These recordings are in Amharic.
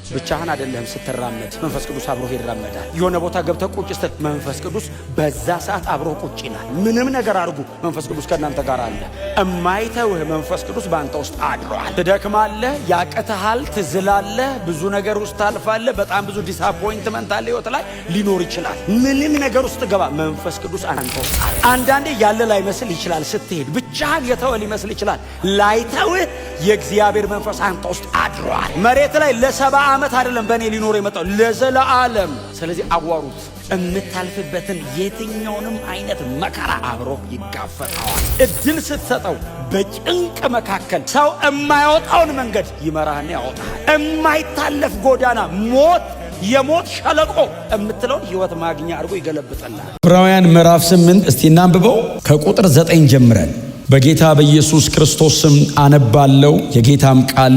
ብቻህን አይደለም ስትራመድ መንፈስ ቅዱስ አብሮ ይራመዳል። የሆነ ቦታ ገብተህ ቁጭ ስትል መንፈስ ቅዱስ በዛ ሰዓት አብሮ ቁጭ ይላል። ምንም ነገር አድርጉ መንፈስ ቅዱስ ከእናንተ ጋር አለ። እማይተውህ መንፈስ ቅዱስ በአንተ ውስጥ አድሯል። ትደክማለህ፣ ያቅትሃል፣ ትዝላለህ፣ ብዙ ነገር ውስጥ ታልፋለህ። በጣም ብዙ ዲስአፖይንትመንት አለ ህይወት ላይ ሊኖር ይችላል። ምንም ነገር ውስጥ ገባ መንፈስ ቅዱስ አንተ ውስጥ አለ። አንዳንዴ ያለ ላይመስል ይችላል። ስትሄድ ብቻህን የተወ ሊመስል ይችላል። ላይተውህ የእግዚአብሔር መንፈስ አንተ ውስጥ አድሯል። መሬት ላይ ለ70 ዓመት አይደለም በእኔ ሊኖር የመጣው ለዘለዓለም። ስለዚህ አዋሩት። የምታልፍበትን የትኛውንም አይነት መከራ አብሮ ይጋፈጠዋል። እድል ስትሰጠው በጭንቅ መካከል ሰው የማይወጣውን መንገድ ይመራህና ያወጣሃል። የማይታለፍ ጎዳና ሞት የሞት ሸለቆ የምትለውን ህይወት ማግኛ አድርጎ ይገለብጠላል። ዕብራውያን ምዕራፍ 8 እስቲ እናንብበው ከቁጥር 9 ጀምረን። በጌታ በኢየሱስ ክርስቶስ ስም አነባለሁ። የጌታም ቃል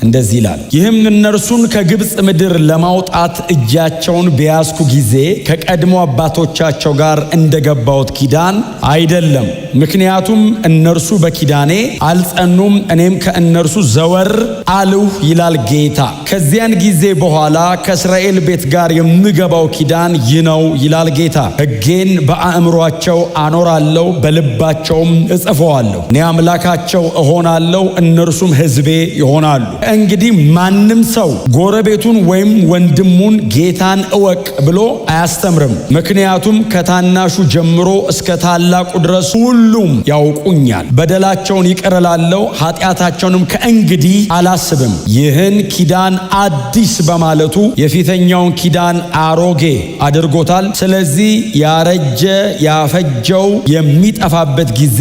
እንደዚህ ይላል። ይህም እነርሱን ከግብፅ ምድር ለማውጣት እጃቸውን በያዝኩ ጊዜ ከቀድሞ አባቶቻቸው ጋር እንደገባሁት ኪዳን አይደለም። ምክንያቱም እነርሱ በኪዳኔ አልጸኑም፣ እኔም ከእነርሱ ዘወር አልሁ ይላል ጌታ። ከዚያን ጊዜ በኋላ ከእስራኤል ቤት ጋር የምገባው ኪዳን ይህ ነው ይላል ጌታ። ሕጌን በአእምሯቸው አኖራለሁ፣ በልባቸውም እጽፈዋለሁ። እኔ አምላካቸው እሆናለሁ፣ እነርሱም ሕዝቤ ይሆናሉ። እንግዲህ ማንም ሰው ጎረቤቱን ወይም ወንድሙን ጌታን እወቅ ብሎ አያስተምርም። ምክንያቱም ከታናሹ ጀምሮ እስከ ታላቁ ድረስ ሁሉም ያውቁኛል። በደላቸውን ይቅር እላለሁ፣ ኃጢአታቸውንም ከእንግዲህ አላስብም። ይህን ኪዳን አዲስ በማለቱ የፊተኛውን ኪዳን አሮጌ አድርጎታል። ስለዚህ ያረጀ ያፈጀው የሚጠፋበት ጊዜ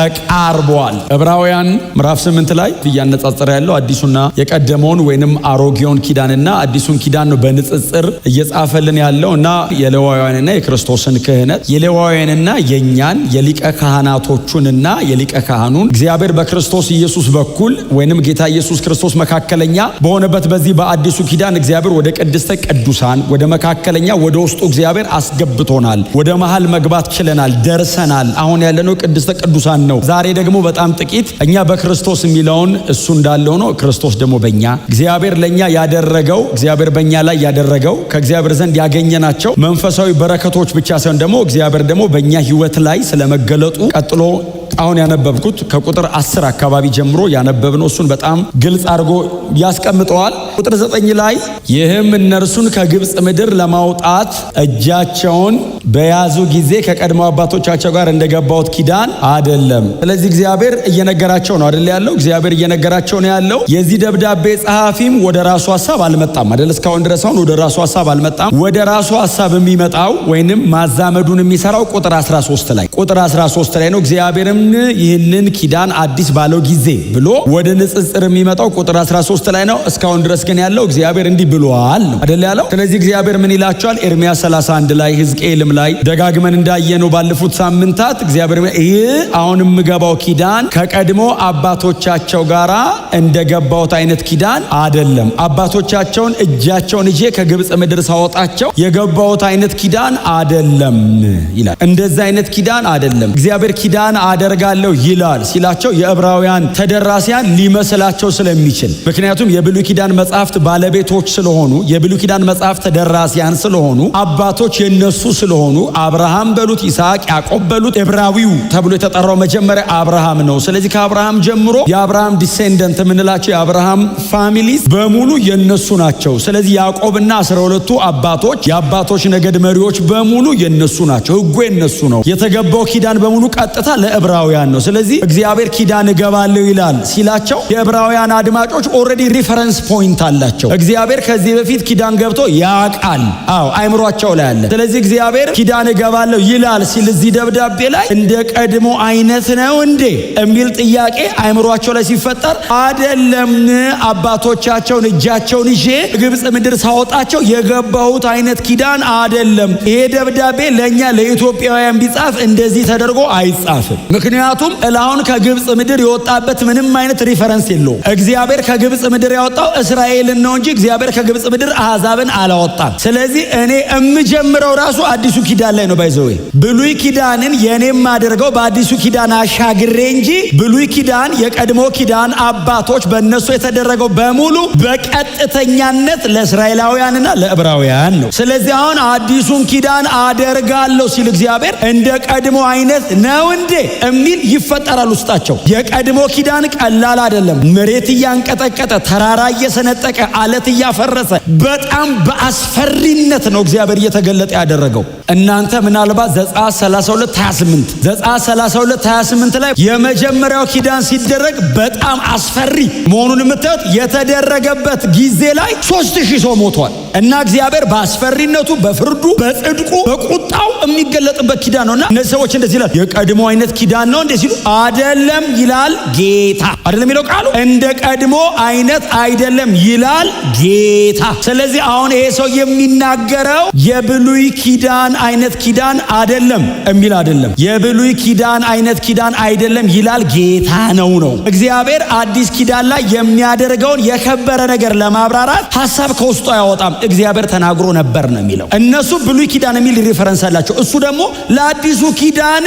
ተቃርቧል። ዕብራውያን ምዕራፍ 8 ላይ እያነጻጸረ ያለው አዲሱና የቀደመውን ወይንም አሮጌውን ኪዳንና አዲሱን ኪዳን ነው በንጽጽር እየጻፈልን ያለው እና የሌዋውያንና የክርስቶስን ክህነት የሌዋውያንና የኛን የሊቀ ካህናቶቹንና የሊቀ ካህኑን እግዚአብሔር በክርስቶስ ኢየሱስ በኩል ወይንም ጌታ ኢየሱስ ክርስቶስ መካከለኛ በሆነበት በዚህ በአዲሱ ኪዳን እግዚአብሔር ወደ ቅድስተ ቅዱሳን ወደ መካከለኛ ወደ ውስጡ እግዚአብሔር አስገብቶናል። ወደ መሃል መግባት ችለናል፣ ደርሰናል። አሁን ያለነው ቅድስተ ቅዱሳን ነው። ዛሬ ደግሞ በጣም ጥቂት እኛ በክርስቶስ የሚለውን እሱ እንዳለው ነው። ክርስቶስ ደግሞ በእኛ እግዚአብሔር ለእኛ ያደረገው እግዚአብሔር በእኛ ላይ ያደረገው ከእግዚአብሔር ዘንድ ያገኘናቸው መንፈሳዊ በረከቶች ብቻ ሳይሆን ደግሞ እግዚአብሔር ደግሞ በእኛ ሕይወት ላይ ስለመገለጡ ቀጥሎ አሁን ያነበብኩት ከቁጥር 10 አካባቢ ጀምሮ ያነበብነው እሱን በጣም ግልጽ አድርጎ ያስቀምጠዋል። ቁጥር 9 ላይ ይህም እነርሱን ከግብፅ ምድር ለማውጣት እጃቸውን በያዙ ጊዜ ከቀድሞ አባቶቻቸው ጋር እንደገባሁት ኪዳን አይደለም። ስለዚህ እግዚአብሔር እየነገራቸው ነው አይደል ያለው? እግዚአብሔር እየነገራቸው ነው ያለው። የዚህ ደብዳቤ ጸሐፊም ወደ ራሱ ሐሳብ አልመጣም አይደል? እስካሁን ድረስ አሁን ወደ ራሱ ሐሳብ አልመጣም። ወደ ራሱ ሐሳብ የሚመጣው ወይንም ማዛመዱን የሚሰራው ቁጥር 13 ላይ ቁጥር 13 ላይ ነው። እግዚአብሔር ይህንን ኪዳን አዲስ ባለው ጊዜ ብሎ ወደ ንጽጽር የሚመጣው ቁጥር 13 ላይ ነው። እስካሁን ድረስ ግን ያለው እግዚአብሔር እንዲህ ብሏል ነው አይደል ያለው? ስለዚህ እግዚአብሔር ምን ይላቸዋል? ኤርምያስ 31 ላይ ሕዝቅኤልም ላይ ደጋግመን እንዳየነው ባለፉት ሳምንታት እግዚአብሔር ይህ አሁን የምገባው ኪዳን ከቀድሞ አባቶቻቸው ጋራ እንደገባውት አይነት ኪዳን አይደለም። አባቶቻቸውን እጃቸውን ይዤ ከግብፅ ምድር ሳወጣቸው የገባውት አይነት ኪዳን አይደለም ይላል። እንደዛ አይነት ኪዳን አይደለም። እግዚአብሔር ኪዳን አደርጋለሁ ይላል ሲላቸው የዕብራውያን ተደራሲያን ሊመስላቸው ስለሚችል፣ ምክንያቱም የብሉይ ኪዳን መጽሐፍት ባለቤቶች ስለሆኑ የብሉይ ኪዳን መጽሐፍት ተደራሲያን ስለሆኑ አባቶች የነሱ ስለሆኑ አብርሃም በሉት ይስሐቅ ያዕቆብ በሉት ዕብራዊው ተብሎ የተጠራው መጀመሪያ አብርሃም ነው። ስለዚህ ከአብርሃም ጀምሮ የአብርሃም ዲሴንደንት የምንላቸው የአብርሃም ፋሚሊስ በሙሉ የነሱ ናቸው። ስለዚህ ያዕቆብና 12ቱ አባቶች የአባቶች ነገድ መሪዎች በሙሉ የነሱ ናቸው። ሕጉ የነሱ ነው። የተገባው ኪዳን በሙሉ ቀጥታ ለዕብራውያን ነው። ስለዚህ እግዚአብሔር ኪዳን እገባለሁ ይላል ሲላቸው የዕብራውያን አድማጮች ኦልሬዲ ሪፈረንስ ፖይንት አላቸው። እግዚአብሔር ከዚህ በፊት ኪዳን ገብቶ ያውቃል። አይምሯቸው ላይ አለ። ስለዚህ እግዚአብሔር ኪዳን እገባለሁ ይላል ሲል እዚህ ደብዳቤ ላይ እንደ ቀድሞ አይነት ነው እንዴ የሚል ጥያቄ አይምሯቸው ላይ ሲፈጠር አይደለም። አባቶቻቸውን እጃቸውን ይዤ ግብፅ ምድር ሳወጣቸው የገባሁት አይነት ኪዳን አይደለም። ይሄ ደብዳቤ ለእኛ ለኢትዮጵያውያን ቢጻፍ እንደዚህ ተደርጎ አይጻፍም። ምክንያቱም እላሁን ከግብፅ ምድር የወጣበት ምንም አይነት ሪፈረንስ የለውም። እግዚአብሔር ከግብፅ ምድር ያወጣው እስራኤልን ነው እንጂ እግዚአብሔር ከግብፅ ምድር አሕዛብን አላወጣም። ስለዚህ እኔ የምጀምረው ራሱ አዲሱ ኪዳን ላይ ነው ባይዘው። ብሉይ ኪዳንን የኔም አድርገው በአዲሱ ኪዳን አሻግሬ እንጂ ብሉይ ኪዳን የቀድሞ ኪዳን አባቶች በእነሱ የተደረገው በሙሉ በቀጥተኛነት ለእስራኤላውያንና ለዕብራውያን ነው። ስለዚህ አሁን አዲሱን ኪዳን አደርጋለሁ ሲል እግዚአብሔር እንደ ቀድሞ አይነት ነው እንዴ የሚል ይፈጠራል ውስጣቸው። የቀድሞ ኪዳን ቀላል አይደለም። መሬት እያንቀጠቀጠ ተራራ እየሰነጠቀ አለት እያፈረሰ በጣም በአስፈሪነት ነው እግዚአብሔር እየተገለጠ ያደረገው። እናንተ ምናልባት ዘጸአት 32:28 ላይ የመጀመሪያው ኪዳን ሲደረግ በጣም አስፈሪ መሆኑን የምታዩት የተደረገበት ጊዜ ላይ 3000 ሰው ሞቷል። እና እግዚአብሔር በአስፈሪነቱ፣ በፍርዱ፣ በጽድቁ፣ በቁጣው የሚገለጥበት ኪዳን ነውና እነዚህ ሰዎች እንደዚህ ይላል፣ የቀድሞ አይነት ኪዳን ነው እንዴ ሲሉ አይደለም ይላል ጌታ። አይደለም ይለው ቃሉ፣ እንደ ቀድሞ አይነት አይደለም ይላል ጌታ። ስለዚህ አሁን ይሄ ሰው የሚናገረው የብሉይ ኪዳን አይነት ኪዳን አይደለም የሚል አይደለም። የብሉይ ኪዳን አይነት ኪዳን አይደለም ይላል ጌታ ነው። እግዚአብሔር አዲስ ኪዳን ላይ የሚያደርገውን የከበረ ነገር ለማብራራት ሐሳብ ከውስጡ አያወጣም። እግዚአብሔር ተናግሮ ነበር ነው የሚለው። እነሱ ብሉይ ኪዳን የሚል ሪፈረንስ አላቸው። እሱ ደግሞ ለአዲሱ ኪዳን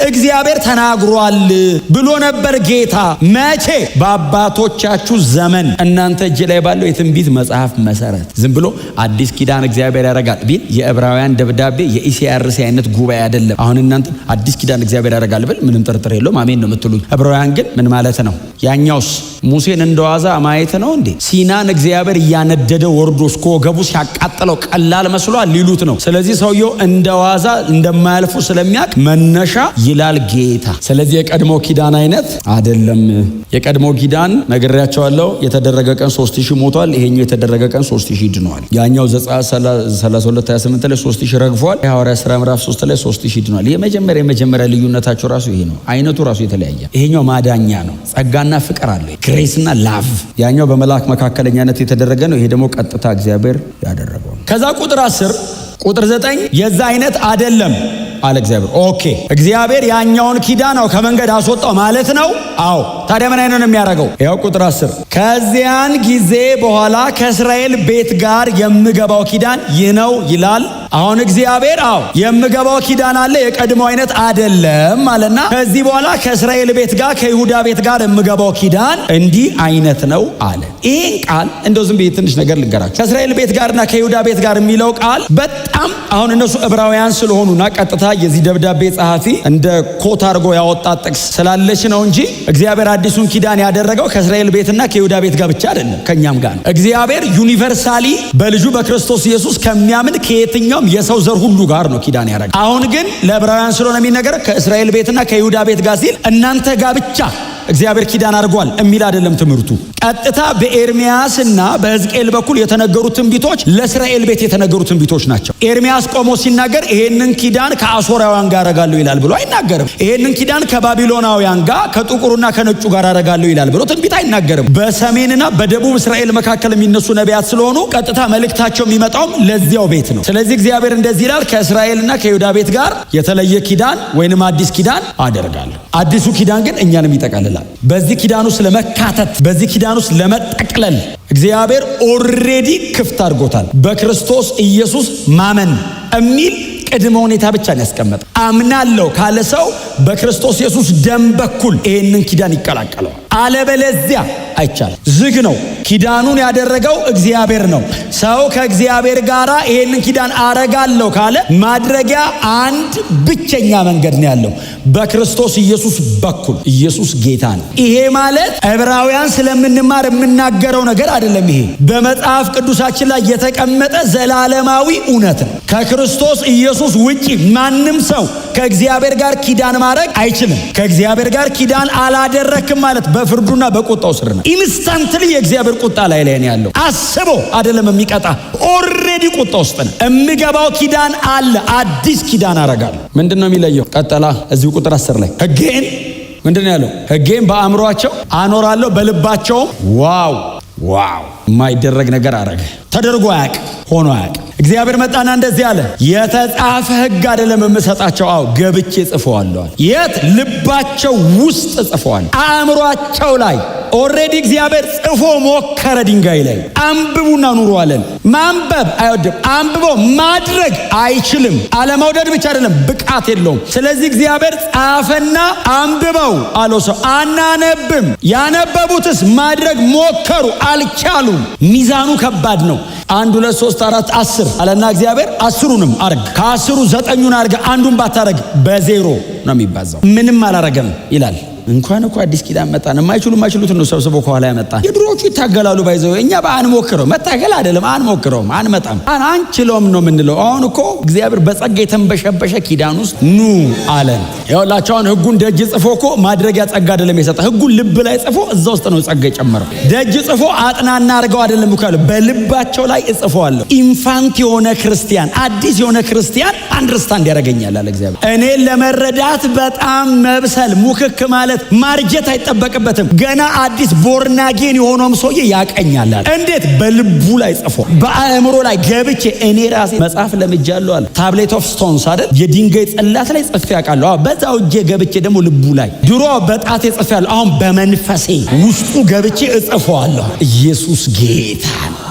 እግዚአብሔር ተናግሯል ብሎ ነበር ጌታ። መቼ? በአባቶቻችሁ ዘመን እናንተ እጅ ላይ ባለው የትንቢት መጽሐፍ መሰረት። ዝም ብሎ አዲስ ኪዳን እግዚአብሔር ያደርጋል ቢል የዕብራውያን ደብዳቤ የኢሲአርሲ አይነት ጉባኤ አይደለም። አሁን እናንተ አዲስ ኪዳን እግዚአብሔር ያደርጋል ብል ምንም ጥርጥር የለውም፣ አሜን ነው የምትሉኝ። ዕብራውያን ግን ምን ማለት ነው? ያኛውስ ሙሴን እንደዋዛ ማየት ነው እንዴ? ሲናን እግዚአብሔር እያነደደ ወርዶ እስከ ወገቡ ሲያቃጥለው ቀላል መስሏል ሊሉት ነው። ስለዚህ ሰውየው እንደዋዛ እንደማያልፉ ስለሚያውቅ መነሻ ይላል ጌታ። ስለዚህ የቀድሞ ኪዳን አይነት አይደለም። የቀድሞ ኪዳን ነግሬያቸዋለሁ። የተደረገ ቀን 3000 ሞቷል። ይሄኛው የተደረገ ቀን 3000 ድኗል። ያኛው ዘጸአት 32:28 ላይ 3000 ረግፏል። የሐዋርያት ሥራ ምዕራፍ 3 ላይ 3000 ድኗል። የመጀመሪያ ልዩነታቸው ራሱ ይሄ ነው። አይነቱ ራሱ የተለያየ። ይሄኛው ማዳኛ ነው፣ ጸጋና ፍቅር አለ፣ ግሬስና ላቭ። ያኛው በመልአክ መካከለኛነት የተደረገ ነው። ይሄ ደግሞ ቀጥታ እግዚአብሔር ያደረገው። ከዛ ቁጥር 10 ቁጥር 9 የዛ አይነት አይደለም አለ እግዚአብሔር። ኦኬ እግዚአብሔር ያኛውን ኪዳን ነው ከመንገድ አስወጣው ማለት ነው። አዎ ታዲያ ምን አይነት ነው የሚያደርገው? ያው ቁጥር 10 ከዚያን ጊዜ በኋላ ከእስራኤል ቤት ጋር የምገባው ኪዳን ይህ ነው ይላል። አሁን እግዚአብሔር የምገባው ኪዳን አለ፣ የቀድሞ አይነት አይደለም አለና ከዚህ በኋላ ከእስራኤል ቤት ጋር ከይሁዳ ቤት ጋር የምገባው ኪዳን እንዲህ አይነት ነው አለ። ይህን ቃል እንደው ዝም ብዬ ትንሽ ነገር ልንገራችሁ። ከእስራኤል ቤት ጋርና ከይሁዳ ቤት ጋር የሚለው ቃል በጣም አሁን እነሱ ዕብራውያን ስለሆኑና ቀጥታ የዚህ ደብዳቤ ጸሐፊ እንደ ኮት አድርጎ ያወጣት ጥቅስ ስላለች ነው እንጂ እግዚአብሔር አዲሱን ኪዳን ያደረገው ከእስራኤል ቤትና ከይሁዳ ቤት ጋር ብቻ አይደለም፣ ከኛም ጋር ነው። እግዚአብሔር ዩኒቨርሳሊ በልጁ በክርስቶስ ኢየሱስ ከሚያምን ከየትኛውም የሰው ዘር ሁሉ ጋር ነው ኪዳን ያደረገው። አሁን ግን ለዕብራውያን ስለሆነ የሚነገረው ከእስራኤል ቤትና ከይሁዳ ቤት ጋር ሲል እናንተ ጋር ብቻ እግዚአብሔር ኪዳን አድርጓል የሚል አይደለም ትምህርቱ። ቀጥታ በኤርሚያስና በሕዝቅኤል በኩል የተነገሩ ትንቢቶች ለእስራኤል ቤት የተነገሩ ትንቢቶች ናቸው። ኤርሚያስ ቆሞ ሲናገር ይሄንን ኪዳን ከአሦራውያን ጋር አደርጋለሁ ይላል ብሎ አይናገርም። ይሄንን ኪዳን ከባቢሎናውያን ጋር ከጥቁሩና ከነጩ ጋር አደርጋለሁ ይላል ብሎ ትንቢት አይናገርም። በሰሜንና በደቡብ እስራኤል መካከል የሚነሱ ነቢያት ስለሆኑ ቀጥታ መልእክታቸው የሚመጣውም ለዚያው ቤት ነው። ስለዚህ እግዚአብሔር እንደዚህ ይላል፣ ከእስራኤልና ከይሁዳ ቤት ጋር የተለየ ኪዳን ወይንም አዲስ ኪዳን አደርጋለሁ። አዲሱ ኪዳን ግን እኛንም ይጠቃልላል። በዚህ ኪዳን ውስጥ ለመካተት በዚህ ኪዳን ውስጥ ለመጠቅለል እግዚአብሔር ኦልሬዲ ክፍት አድርጎታል። በክርስቶስ ኢየሱስ ማመን የሚል ቅድመ ሁኔታ ብቻ ነው ያስቀመጠ። አምናለሁ ካለ ሰው በክርስቶስ ኢየሱስ ደም በኩል ይሄንን ኪዳን ይቀላቀለዋል። አለበለዚያ አይቻልም፣ ዝግ ነው። ኪዳኑን ያደረገው እግዚአብሔር ነው። ሰው ከእግዚአብሔር ጋር ይሄንን ኪዳን አረጋለሁ ካለ ማድረጊያ አንድ ብቸኛ መንገድ ነው ያለው፣ በክርስቶስ ኢየሱስ በኩል። ኢየሱስ ጌታ ነው። ይሄ ማለት ዕብራውያን ስለምንማር የምናገረው ነገር አይደለም። ይሄ በመጽሐፍ ቅዱሳችን ላይ የተቀመጠ ዘላለማዊ እውነት ነው። ከክርስቶስ ኢየሱስ ውጪ ማንም ሰው ከእግዚአብሔር ጋር ኪዳን ማድረግ አይችልም። ከእግዚአብሔር ጋር ኪዳን አላደረክም ማለት በፍርዱና በቁጣው ስር ነው። ኢንስታንትሊ የእግዚአብሔር ቁጣ ላይ ነው ያለው። አስቦ አይደለም የሚቀጣ፣ ኦልሬዲ ቁጣ ውስጥ ነው። የሚገባው ኪዳን አለ፣ አዲስ ኪዳን አረጋለሁ። ምንድነው የሚለየው? ቀጠላ እዚሁ ቁጥር 10 ላይ ሕጌን ምንድነው ያለው? ሕጌን በአእምሯቸው አኖራለሁ በልባቸውም ዋው የማይደረግ ነገር አረገ። ተደርጎ አያውቅ፣ ሆኖ አያውቅ። እግዚአብሔር መጣና እንደዚህ አለ፣ የተጻፈ ሕግ አይደለም የምሰጣቸው፣ አዎ ገብቼ ጽፈዋለሁ። የት? ልባቸው ውስጥ ጽፈዋል፣ አእምሯቸው ላይ ኦልሬዲ እግዚአብሔር ጽፎ ሞከረ ድንጋይ ላይ። አንብቡና ኑሩ አለን። ማንበብ አይወድም፣ አንብቦ ማድረግ አይችልም። አለመውደድ ብቻ አይደለም ብቃት የለውም። ስለዚህ እግዚአብሔር ጻፈና አንብበው አለው። ሰው አናነብም። ያነበቡትስ ማድረግ ሞከሩ፣ አልቻሉም። ሚዛኑ ከባድ ነው። 1 2 3 4 10 አለና እግዚአብሔር 10ሩንም አርግ፣ ከ10ሩ 9ን አርግ፣ አንዱን ባታረግ በዜሮ ነው የሚባዛው። ምንም አላረገም ይላል። እንኳን እኮ አዲስ ኪዳን መጣን የማይችሉትን ነው ሰብስቦ ከኋላ ያመጣ። የድሮቹ ይታገላሉ ባይዘው፣ እኛ አንሞክረው። መታገል አይደለም አንሞክረውም፣ አንመጣም፣ አንችለውም ነው የምንለው። አሁን እኮ እግዚአብሔር በጸጋ የተንበሸበሸ ኪዳን ውስጥ ኑ አለን። ይኸውላችሁ አሁን ሕጉን ደጅ ጽፎ እኮ ማድረጊያ ጸጋ አይደለም የሰጠ። ሕጉን ልብ ላይ ጽፎ እዛ ውስጥ ነው ጸጋ የጨመረው። ደጅ ጽፎ አጥናና አድርገው አይደለም እኮ ያለው፣ በልባቸው ላይ እጽፈዋለሁ። ኢንፋንት የሆነ ክርስቲያን፣ አዲስ የሆነ ክርስቲያን አንደርስታንድ ያደርገኛል አለ እግዚአብሔር። እኔን ለመረዳት በጣም መብሰል ሙክክ ማለት ማርጀት አይጠበቅበትም። ገና አዲስ ቦርናጌን የሆነውም ሰውዬ ያቀኛል። እንዴት? በልቡ ላይ ጽፎ በአእምሮ ላይ ገብቼ እኔ ራሴ መጽሐፍ ለምጃለሁ አለ። ታብሌት ኦፍ ስቶንስ አይደል? የድንጋይ ጽላት ላይ ጽፌ ያውቃለሁ። በዛው እጄ ገብቼ ደግሞ ልቡ ላይ ድሮ በጣቴ ጽፌያለሁ። አሁን በመንፈሴ ውስጡ ገብቼ እጽፈዋለሁ። ኢየሱስ ጌታ ነው።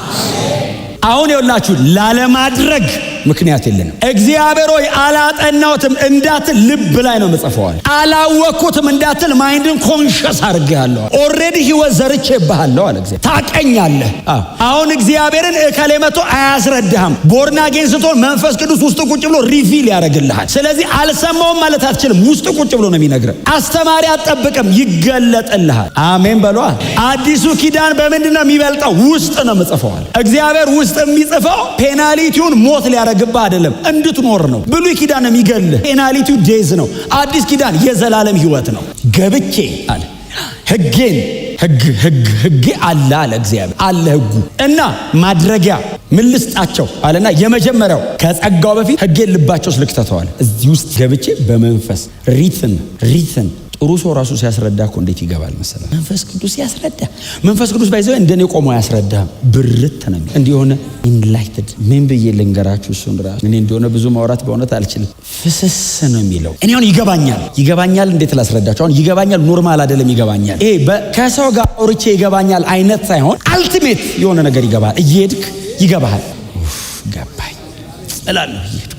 አሁን ይኸውላችሁ ላለማድረግ ምክንያት የለንም። እግዚአብሔር ሆይ አላጠናሁትም እንዳትል ልብ ላይ ነው መጽፈዋል። አላወቅኩትም እንዳትል ማይንድን ኮንሸስ አድርጌያለሁ። ኦልሬዲ ህይወት ዘርቼብሃለሁ አለ እግዚአብሔር። ታቀኛለህ። አሁን እግዚአብሔርን እከሌ መጥቶ አያስረዳህም። ቦርናጌን ስትሆን መንፈስ ቅዱስ ውስጥ ቁጭ ብሎ ሪቪል ያደርግልሃል። ስለዚህ አልሰማውም ማለት አትችልም። ውስጥ ቁጭ ብሎ ነው የሚነግርህ። አስተማሪ አትጠብቅም፣ ይገለጥልሃል። አሜን በሏ። አዲሱ ኪዳን በምንድን ነው የሚበልጠው? ውስጥ ነው መጽፈዋል። እግዚአብሔር ውስጥ የሚጽፈው ፔናሊቲውን ሞት ሊያደርግብህ አይደለም፣ እንድትኖር ነው። ብሉይ ኪዳን የሚገልህ ፔናሊቲው ዴዝ ነው። አዲስ ኪዳን የዘላለም ህይወት ነው። ገብቼ አለ ህጌን ህጌ አለ አለ እግዚአብሔር አለ ህጉ እና ማድረጊያ ምን ልስጣቸው አለና የመጀመሪያው ከጸጋው በፊት ህጌን ልባቸው ስልክተተዋል። እዚህ ውስጥ ገብቼ በመንፈስ ሪትን ጥሩ ሰው ራሱ ሲያስረዳ እኮ እንዴት ይገባል መሰለህ? መንፈስ ቅዱስ ያስረዳ። መንፈስ ቅዱስ ባይዘው እንደኔ ቆሞ ያስረዳ። ብርት ነው እንዲሆነ ኢንላይትድ ምን ብዬ ልንገራችሁ? እሱን ራሱ እኔ እንደሆነ ብዙ ማውራት በእውነት አልችልም። ፍስስ ነው የሚለው። እኔ አሁን ይገባኛል። እንዴት ላስረዳችሁ? አሁን ይገባኛል ኖርማል አይደለም። ይገባኛል ይሄ ከሰው ጋር አውርቼ ይገባኛል አይነት ሳይሆን አልቲሜት የሆነ ነገር ይገባል። እየሄድክ ይገባሃል። ገባኝ እላለሁ እየሄድኩ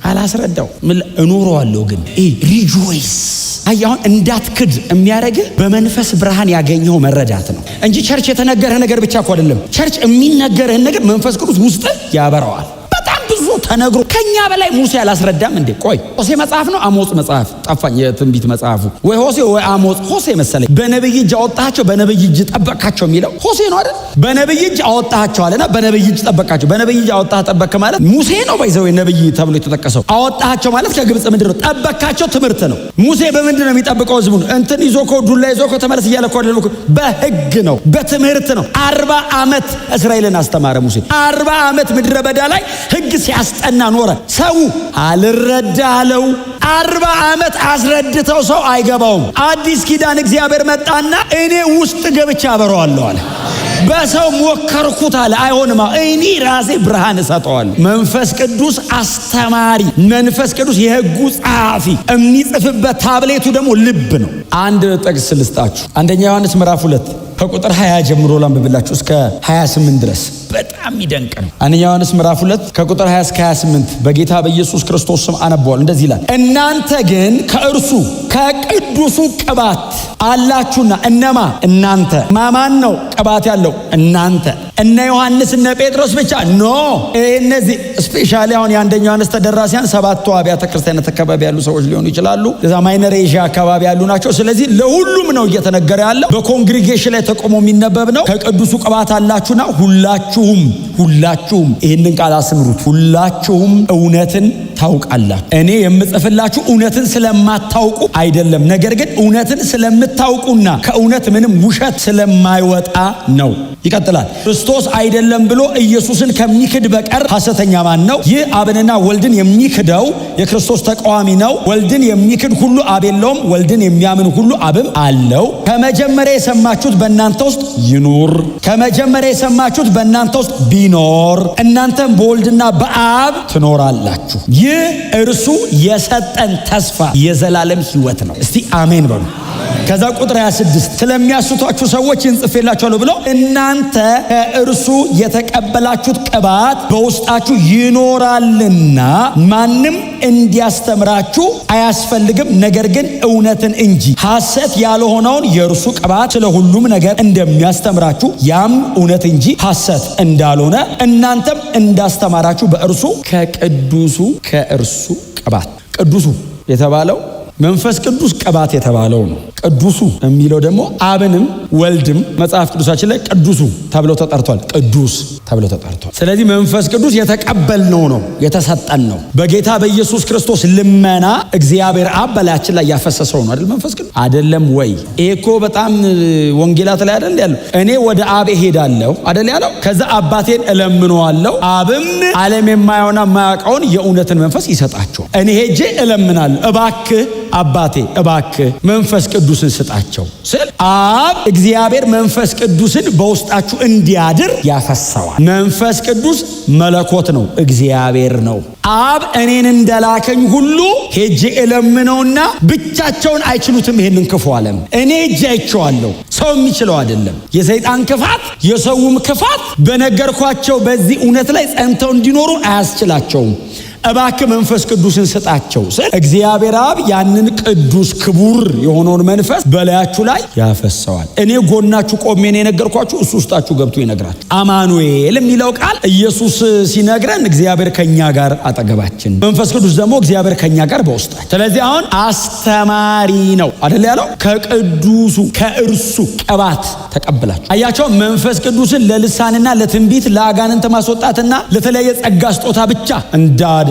አላስረዳው ምን እኖረዋለሁ። ግን ሪጆይስ አሁን እንዳትክድ የሚያደርግህ በመንፈስ ብርሃን ያገኘው መረዳት ነው እንጂ ቸርች የተነገረህ ነገር ብቻ እኮ አይደለም። ቸርች የሚነገርህን ነገር መንፈስ ቅዱስ ውስጥ ያበራዋል። ብዙ ተነግሮ ከኛ በላይ ሙሴ አላስረዳም እንዴ? ቆይ ሆሴ መጽሐፍ ነው አሞጽ መጽሐፍ ጠፋኝ። የትንቢት መጽሐፉ ወይ ሆሴ ወይ አሞጽ። ሆሴ መሰለኝ። በነብይ እጅ አወጣቸው በነብይ እጅ ጠበቃቸው የሚለው ሆሴ ነው አይደል? በነብይ እጅ አወጣቸው አለና በነብይ እጅ ጠበቃቸው። በነብይ እጅ አወጣህ ጠበቅ ማለት ሙሴ ነው። ባይዘው ነብይ ተብሎ የተጠቀሰው አወጣቸው ማለት ከግብጽ ምድር ነው። ጠበቃቸው ትምህርት ነው። ሙሴ በምንድን ነው የሚጠብቀው ህዝቡን? እንትን ይዞ እኮ ዱላ ይዞ እኮ ተመለስ እያለ እኮ አይደለም እኮ፣ በህግ ነው በትምህርት ነው። 40 ዓመት እስራኤልን አስተማረ ሙሴ። 40 ዓመት ምድረ በዳ ላይ ህግ ሲያስጠና ኖረ። ሰው አልረዳ አለው። 40 ዓመት አስረድተው ሰው አይገባውም። አዲስ ኪዳን እግዚአብሔር መጣና እኔ ውስጥ ገብቼ አበረዋለሁ አለ። በሰው ሞከርኩት አለ፣ አይሆንም። እኔ ራሴ ብርሃን እሰጠዋለሁ። መንፈስ ቅዱስ አስተማሪ፣ መንፈስ ቅዱስ የህጉ ጸሐፊ፣ የሚጽፍበት ታብሌቱ ደግሞ ልብ ነው። አንድ ጥቅስ ልስጣችሁ። 1 ዮሐንስ ምዕራፍ 2 ከቁጥር 20 ጀምሮ ላንብብላችሁ እስከ 28 ድረስ። በጣም ይደንቅ ነው። 1 ዮሐንስ ምዕራፍ 2 ከቁጥር 20 እስከ 28 በጌታ በኢየሱስ ክርስቶስ ስም አነበዋል። እንደዚህ ይላል፣ እናንተ ግን ከእርሱ ከቅዱሱ ቅባት አላችሁና። እነማ? እናንተ። ማማን ነው ቅባት ያለው? እናንተ። እነ ዮሐንስ እነ ጴጥሮስ ብቻ ኖ። እነዚህ ስፔሻሊ አሁን የ1 ዮሐንስ ተደራሲያን 7 አብያተ ክርስቲያናት አካባቢ ያሉ ሰዎች ሊሆኑ ይችላሉ። እዛ ማይነር ኤዥያ አካባቢ ያሉ ናቸው። ስለዚህ ለሁሉም ነው እየተነገረ ያለው። በኮንግሪጌሽን ላይ ተቆሞ የሚነበብ ነው። ከቅዱሱ ቅባት አላችሁና ሁላችሁም ይህንን ቃል አስምሩት፣ ሁላችሁም እውነትን ታውቃላችሁ። እኔ የምጽፍላችሁ እውነትን ስለማታውቁ አይደለም፣ ነገር ግን እውነትን ስለምታውቁና ከእውነት ምንም ውሸት ስለማይወጣ ነው። ይቀጥላል። ክርስቶስ አይደለም ብሎ ኢየሱስን ከሚክድ በቀር ሐሰተኛ ማን ነው? ይህ አብንና ወልድን የሚክደው የክርስቶስ ተቃዋሚ ነው። ወልድን የሚክድ ሁሉ አብ የለውም፣ ወልድን የሚያምን ሁሉ አብም አለው። ከመጀመሪያ የሰማችሁት በእናንተ ውስጥ ይኑር። ከመጀመሪያ የሰማችሁት በእናንተ ውስጥ ቢኖር እናንተም በወልድና በአብ ትኖራላችሁ። ይህ እርሱ የሰጠን ተስፋ የዘላለም ሕይወት ነው። እስቲ አሜን በሉ። ከዛ ቁጥር 26 ስለሚያስቷችሁ ሰዎች እንጽፌላችኋለሁ ብሎ እናንተ ከእርሱ የተቀበላችሁት ቅባት በውስጣችሁ ይኖራልና ማንም እንዲያስተምራችሁ አያስፈልግም፣ ነገር ግን እውነትን እንጂ ሐሰት ያልሆነውን የእርሱ ቅባት ስለ ሁሉም ነገር እንደሚያስተምራችሁ ያም እውነት እንጂ ሐሰት እንዳልሆነ እናንተም እንዳስተማራችሁ በእርሱ ከእርሱ ቅባት ቅዱሱ የተባለው መንፈስ ቅዱስ ቅባት የተባለው ነው። ቅዱሱ የሚለው ደግሞ አብንም ወልድም መጽሐፍ ቅዱሳችን ላይ ቅዱሱ ተብለው ተጠርቷል። ቅዱስ ተብለው ተጠርቷል። ስለዚህ መንፈስ ቅዱስ የተቀበልነው ነው፣ የተሰጠን ነው። በጌታ በኢየሱስ ክርስቶስ ልመና እግዚአብሔር አብ በላያችን ላይ ያፈሰሰው ነው አይደል? መንፈስ ቅዱስ አይደለም ወይ? ይሄ እኮ በጣም ወንጌላት ላይ አይደል ያለው? እኔ ወደ አብ እሄዳለሁ አይደል ያለው? ከዛ አባቴን እለምነዋለሁ፣ አብም ዓለም የማያውና የማያውቀውን የእውነትን መንፈስ ይሰጣቸዋል። እኔ ሄጄ እለምናለሁ፣ እባክህ አባቴ እባክህ መንፈስ ቅዱስን ስጣቸው ስል አብ እግዚአብሔር መንፈስ ቅዱስን በውስጣችሁ እንዲያድር ያፈሰዋል። መንፈስ ቅዱስ መለኮት ነው፣ እግዚአብሔር ነው። አብ እኔን እንደላከኝ ሁሉ ሄጄ እለምነውና ብቻቸውን አይችሉትም ይሄንን ክፉ ዓለም። እኔ ሄጄ አይቼዋለሁ። ሰው የሚችለው አይደለም። የሰይጣን ክፋት የሰውም ክፋት በነገርኳቸው በዚህ እውነት ላይ ጸንተው እንዲኖሩ አያስችላቸውም። እባክህ መንፈስ ቅዱስን ስጣቸው ስል እግዚአብሔር አብ ያንን ቅዱስ ክቡር የሆነውን መንፈስ በላያችሁ ላይ ያፈሰዋል። እኔ ጎናችሁ ቆሜ ነው የነገርኳችሁ፣ እሱ ውስጣችሁ ገብቶ ይነግራችሁ። አማኑኤል የሚለው ቃል ኢየሱስ ሲነግረን እግዚአብሔር ከኛ ጋር አጠገባችን፣ መንፈስ ቅዱስ ደግሞ እግዚአብሔር ከኛ ጋር በውስጣችን። ስለዚህ አሁን አስተማሪ ነው አይደል ያለው? ከቅዱሱ ከእርሱ ቅባት ተቀብላችሁ አያቸው። መንፈስ ቅዱስን ለልሳንና ለትንቢት ለአጋንንት ማስወጣትና ለተለያየ ጸጋ ስጦታ ብቻ እንዳደ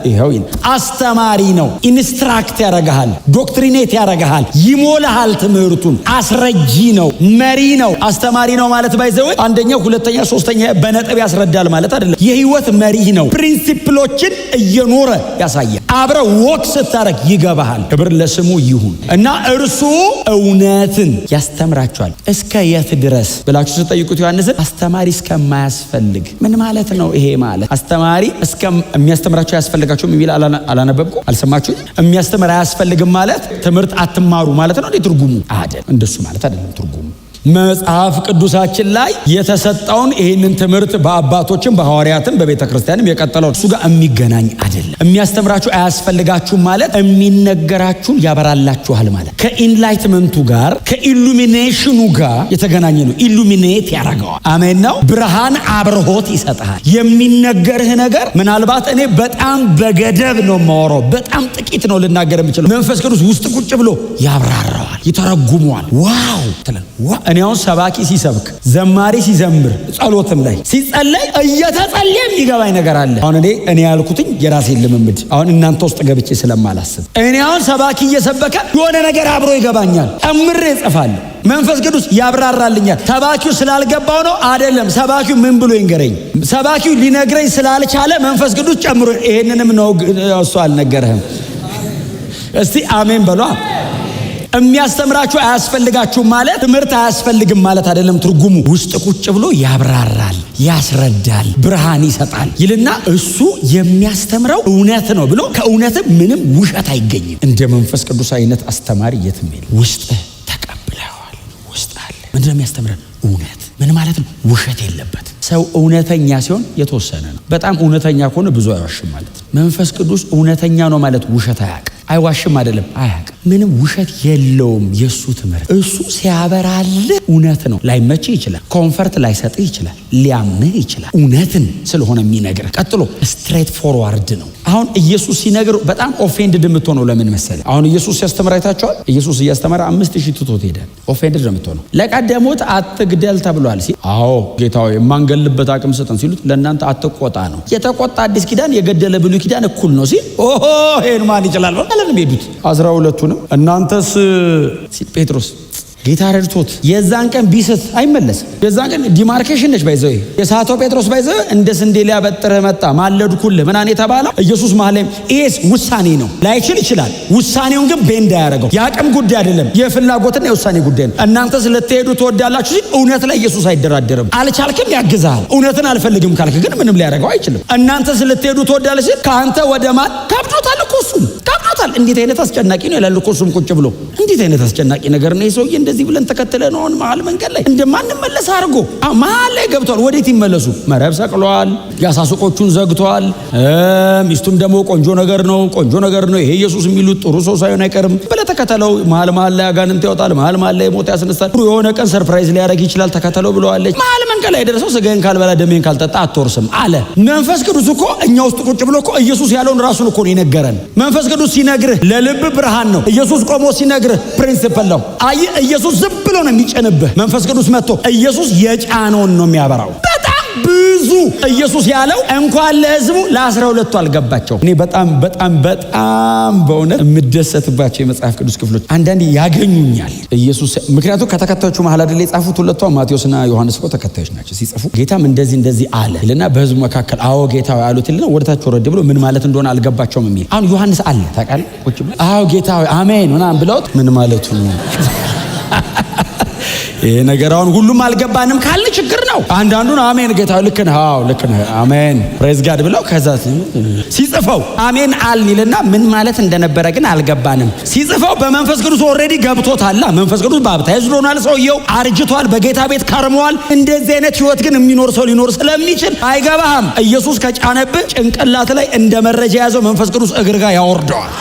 ይኸው አስተማሪ ነው። ኢንስትራክት ያረጋል፣ ዶክትሪኔት ያረጋል፣ ይሞላሃል፣ ትምህርቱን አስረጂ ነው፣ መሪ ነው። አስተማሪ ነው ማለት ባይዘው አንደኛ ሁለተኛ ሶስተኛ በነጥብ ያስረዳል ማለት አይደለም። የህይወት መሪ ነው። ፕሪንሲፕሎችን እየኖረ ያሳያል። አብረ ወክ ስታረግ ይገባሃል። ክብር ለስሙ ይሁን እና እርሱ እውነትን ያስተምራችኋል። እስከ የት ድረስ ብላችሁ ስጠይቁት ዮሐንስን አስተማሪ እስከማያስፈልግ ምን ማለት ነው? ይሄ ማለት አስተማሪ የሚያስተምራችሁ አያስፈልጋችሁም የሚል አላነበብኩ? አልሰማችሁኝ? የሚያስተምር አያስፈልግም ማለት ትምህርት አትማሩ ማለት ነው እንዴ? ትርጉሙ አይደለም፣ እንደሱ ማለት አይደለም ትርጉሙ። መጽሐፍ ቅዱሳችን ላይ የተሰጠውን ይህንን ትምህርት በአባቶችም በሐዋርያትም በቤተ ክርስቲያንም የቀጠለው እሱ ጋር የሚገናኝ አይደለም። የሚያስተምራችሁ አያስፈልጋችሁም ማለት የሚነገራችሁን ያበራላችኋል ማለት ከኢንላይትመንቱ ጋር ከኢሉሚኔሽኑ ጋር የተገናኘ ነው። ኢሉሚኔት ያደርገዋል። አሜን ነው። ብርሃን አብርሆት ይሰጣል። የሚነገርህ ነገር ምናልባት እኔ በጣም በገደብ ነው የማወራው፣ በጣም ጥቂት ነው ልናገር የምችለው። መንፈስ ቅዱስ ውስጥ ቁጭ ብሎ ያብራራዋል፣ ይተረጉመዋል። ዋው ትለን እኔ አሁን ሰባኪ ሲሰብክ፣ ዘማሪ ሲዘምር፣ ጸሎትም ላይ ሲጸለይ እየተጸለየ የሚገባኝ ነገር አለ። አሁን እኔ ያልኩትኝ የራሴን ልምምድ አሁን እናንተ ውስጥ ገብቼ ስለማላስብ እኔ አሁን ሰባኪ እየሰበከ የሆነ ነገር አብሮ ይገባኛል፣ ጨምሬ እጽፋለሁ። መንፈስ ቅዱስ ያብራራልኛል። ሰባኪው ስላልገባው ነው አይደለም። ሰባኪው ምን ብሎ ይንገረኝ? ሰባኪው ሊነግረኝ ስላልቻለ መንፈስ ቅዱስ ጨምሮ ይሄንንም ነው እሱ አልነገረህም። እስቲ አሜን በሏ። የሚያስተምራችሁ አያስፈልጋችሁም ማለት ትምህርት አያስፈልግም ማለት አይደለም። ትርጉሙ ውስጥ ቁጭ ብሎ ያብራራል፣ ያስረዳል፣ ብርሃን ይሰጣል ይልና እሱ የሚያስተምረው እውነት ነው ብሎ ከእውነትም ምንም ውሸት አይገኝም። እንደ መንፈስ ቅዱስ አይነት አስተማሪ የትም የለም። ውስጥ ተቀብለዋል፣ ውስጥ አለ። ምንድን ነው የሚያስተምረን? እውነት ምን ማለት ነው? ውሸት የለበት። ሰው እውነተኛ ሲሆን የተወሰነ ነው። በጣም እውነተኛ ከሆነ ብዙ አይዋሽም ማለት ነው። መንፈስ ቅዱስ እውነተኛ ነው ማለት ውሸት አያውቅም። አይዋሽም አይደለም፣ አያውቅም። ምንም ውሸት የለውም የእሱ ትምህርት። እሱ ሲያበራልህ እውነት ነው። ላይመችህ ይችላል፣ ኮንፈርት ላይሰጥህ ይችላል፣ ሊያምህ ይችላል። እውነትን ስለሆነ የሚነግርህ ቀጥሎ ስትሬት ፎርዋርድ ነው። አሁን ኢየሱስ ሲነግር በጣም ኦፌንድድ የምትሆነው ለምን መሰለህ? አሁን ኢየሱስ ሲያስተምር አይታችኋል። ኢየሱስ እያስተማረ 5000 ትቶት ሄደ። ኦፌንድድ ነው የምትሆነው። ለቀደሙት አትግደል ተብሏል ሲል አዎ ጌታ ሆይ ማገልበት አቅም ስጠን ሲሉት ለእናንተ አትቆጣ ነው። የተቆጣ አዲስ ኪዳን የገደለ ብሉይ ኪዳን እኩል ነው ሲል ኦሆ ይሄን ማን ይችላል ማለት ሄዱት 12ቱንም እናንተስ ሲል ጴጥሮስ ጌታ ረድቶት የዛን ቀን ቢስት አይመለስም። የዛን ቀን ዲማርኬሽን ነች ባይዘው የሳተው ጴጥሮስ ባይዘው እንደ ስንዴ ሊያበጥርህ መጣ ማለድኩልህ ምናን የተባለው ኢየሱስ ማለም ኢየስ ውሳኔ ነው። ላይችል ይችላል። ውሳኔውን ግን ቤንዳ ያደረገው የአቅም ጉዳይ አይደለም፣ የፍላጎትና የውሳኔ ጉዳይ ነው። እናንተ ስለተሄዱ ትወዳላችሁ ሲል እውነት ላይ ኢየሱስ አይደራደርም። አልቻልክም ያግዛል። እውነትን አልፈልግም ካልክ ግን ምንም ሊያደርገው አይችልም። እናንተ ስለተሄዱ ትወዳላችሁ ሲል ከአንተ ወደ ማን ካብቶታል እኮ እሱም ካብቶታል። እንዴት አይነት አስጨናቂ ነው ይላል እኮ እሱም ቁጭ ብሎ እንዴት አይነት አስጨናቂ ነገር ነው ይሰውዬ እንደዚህ ብለን ተከተለ ነው መሀል መንገድ ላይ እንደማንመለስ አድርጎ መሀል ላይ ገብቷል። ወዴት ይመለሱ? መረብ ሰቅሏል። ያሳሱቆቹን ዘግቷል። ሚስቱም ደግሞ ቆንጆ ነገር ነው ይሄ ኢየሱስ የሚሉት ጥሩ ሰው ሳይሆን አይቀርም ብለህ ተከተለው። መሀል ላይ አጋንንት ያወጣል። መሀል ላይ ሞት ያስነሳል። የሆነ ቀን ሰርፕራይዝ ሊያደርግ ይችላል። ተከተለው ብለዋለች። መሀል መንገድ ላይ ደረሰው ስጋዬን ካልበላ ደሜን ካልጠጣ አትወርስም አለ። መንፈስ ቅዱስ እኮ እኛ ውስጥ ቁጭ ብሎ እኮ ኢየሱስ ያለውን ራሱን እኮ ነው የነገረን። መንፈስ ቅዱስ ሲነግርህ ለልብ ብርሃን ነው። ኢየሱስ ቆሞ ሲነግርህ ፕሪንሲፕል ነው። አይ ኢየሱስ ዝም ብሎ ነው የሚጨንብህ። መንፈስ ቅዱስ መጥቶ ኢየሱስ የጫነውን ነው የሚያበራው። በጣም ብዙ ኢየሱስ ያለው እንኳን ለሕዝቡ ለ12ቱ አልገባቸው። እኔ በጣም በእውነት የምደሰትባቸው የመጽሐፍ ቅዱስ ክፍሎች አንዳንዴ ያገኙኛል። ኢየሱስ ምክንያቱም ከተከታዮቹ መሀል አይደል የጻፉት ሁለቱ ማቴዎስና ዮሐንስ እኮ ተከታዮች ናቸው። ሲጽፉ ጌታም እንደዚህ አለ ይልና በሕዝቡ መካከል አዎ ጌታ ያሉት ይልና ወደታች ወረድ ብሎ ምን ማለት እንደሆነ አልገባቸውም የሚል አሁን ዮሐንስ አለ ታውቃለህ ቁጭ ብሎ አዎ ጌታ አሜን ምናምን ብለውት ምን ማለቱ ነው ይሄ ነገር አሁን ሁሉም አልገባንም ካልን ችግር ነው። አንዳንዱን አሜን ጌታ ልክ ነህ አሜን ፕሬዝ ጋድ ብለው ከዛ ሲጽፈው አሜን አልኒልና ምን ማለት እንደነበረ ግን አልገባንም። ሲጽፈው በመንፈስ ቅዱስ ኦልሬዲ ገብቶታል። መንፈስ ቅዱስ ባፕታይዝ ሆኗል። ሰውየው አርጅቷል። በጌታ ቤት ከርመዋል። እንደዚህ አይነት ህይወት ግን የሚኖር ሰው ሊኖር ስለሚችል አይገባህም። ኢየሱስ ከጫነብህ ጭንቅላት ላይ እንደ መረጃ ያዘው መንፈስ ቅዱስ እግር ጋር ያወርደዋል።